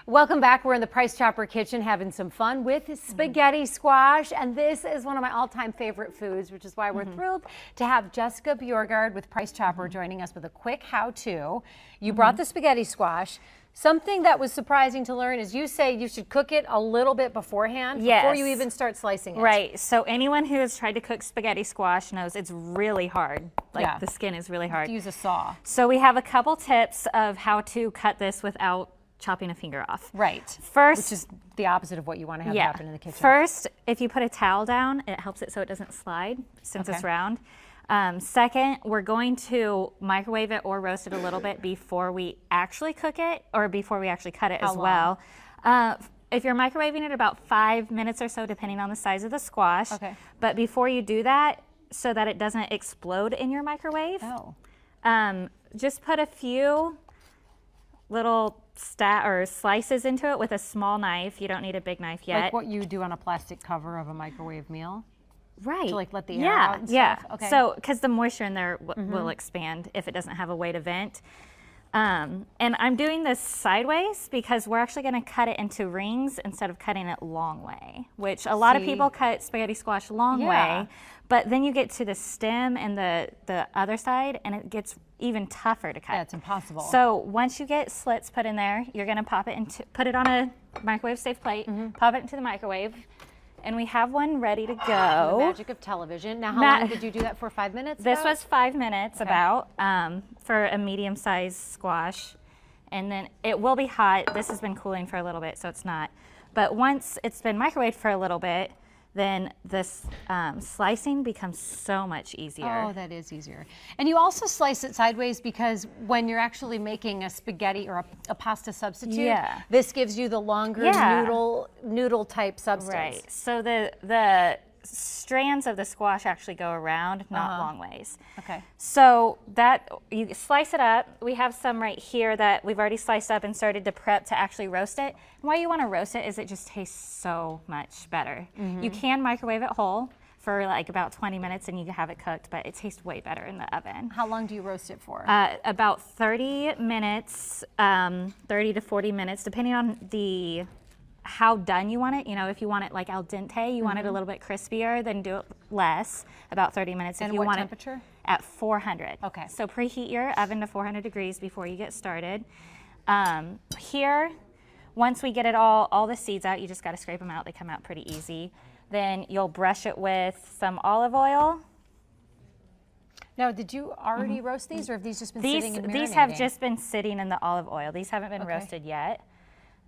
Welcome back. We're in the Price Chopper kitchen having some fun with spaghetti squash. And this is one of my all-time favorite foods, which is why we're thrilled to have Jessica Bjorgaard with Price Chopper joining us with a quick how-to. You brought the spaghetti squash. Something that was surprising to learn is you say you should cook it a little bit beforehand before you even start slicing it. Right. So anyone who has tried to cook spaghetti squash knows it's really hard. Like the skin is really hard. Use a saw. So we have a couple tips of how to cut this without chopping a finger off. Right. First, which is the opposite of what you want to have happen in the kitchen. First, if you put a towel down, it helps it so it doesn't slide since it's round. Second, we're going to microwave it or roast it a little bit before we actually cook it or before we actually cut it as well. If you're microwaving it, about 5 minutes or so, depending on the size of the squash. But before you do that, so that it doesn't explode in your microwave, just put a few little slices into it with a small knife. You don't need a big knife yet. Like what you do on a plastic cover of a microwave meal? Right. To like let the air out and stuff? Okay. So, because the moisture in there will expand if it doesn't have a way to vent. And I'm doing this sideways because we're actually going to cut it into rings instead of cutting it long way, which a lot of people cut spaghetti squash long way, but then you get to the stem and the other side and it gets even tougher to cut. Yeah, it's impossible. So once you get slits put in there, you're going to put it on a microwave safe plate, pop it into the microwave, and we have one ready to go. The magic of television. Now, how long did you do that for? 5 minutes? This was 5 minutes about for a medium-sized squash. And then it will be hot. This has been cooling for a little bit, so it's not. But once it's been microwaved for a little bit, then this slicing becomes so much easier. Oh, that is easier. And you also slice it sideways because when you're actually making a spaghetti or a pasta substitute, this gives you the longer noodle type substance. Right. So the strands of the squash actually go around, not long ways. Okay. So that you slice it up. We have some right here that we've already sliced up and started to prep to actually roast it. And why you want to roast it is it just tastes so much better. You can microwave it whole for like about 20 minutes and you have it cooked, but it tastes way better in the oven. How long do you roast it for? About 30 minutes, 30 to 40 minutes, depending on how done you want it. You know, if you want it like al dente, you want it a little bit crispier, then do it less, about 30 minutes. And if you want temperature? It at 400. Okay. So preheat your oven to 400 degrees before you get started. Here, once we get it all the seeds out, you just got to scrape them out. They come out pretty easy. Then you'll brush it with some olive oil. Now, did you already roast these, or have these just been sitting and marinating? These have just been sitting in the olive oil. These haven't been roasted yet.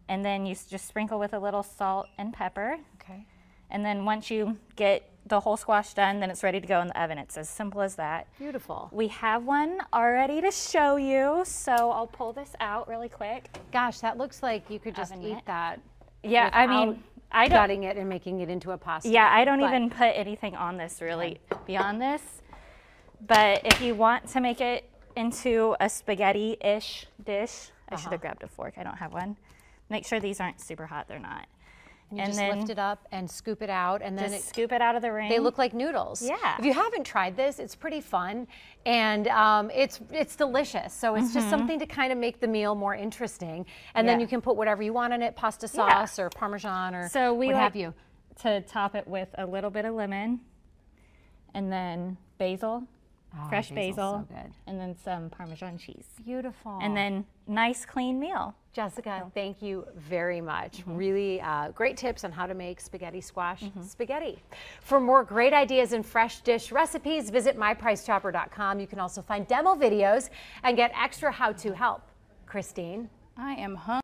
And then you just sprinkle with a little salt and pepper. Okay. And then once you get the whole squash done, then it's ready to go in the oven. It's as simple as that. Beautiful. We have one already to show you, so I'll pull this out really quick. Gosh, that looks like you could just eat that. Yeah, I mean, I don't cutting it and making it into a pasta. Yeah, I don't even put anything on this really beyond this. But if you want to make it into a spaghetti-ish dish, I should have grabbed a fork. I don't have one. Make sure these aren't super hot. They're not. And just lift it up and scoop it out, and then scoop it out of the ring. They look like noodles. Yeah. If you haven't tried this, it's pretty fun, and it's delicious. So it's just something to kind of make the meal more interesting. And then you can put whatever you want in it, pasta sauce or Parmesan or what have you. To top it with a little bit of lemon, and then basil. Fresh basil, so good. And then some Parmesan cheese. Beautiful. And then nice clean meal. Jessica, thank you very much. Really great tips on how to make spaghetti squash spaghetti. For more great ideas and fresh dish recipes, visit mypricechopper.com. You can also find demo videos and get extra how-to help. Christine? I am hungry.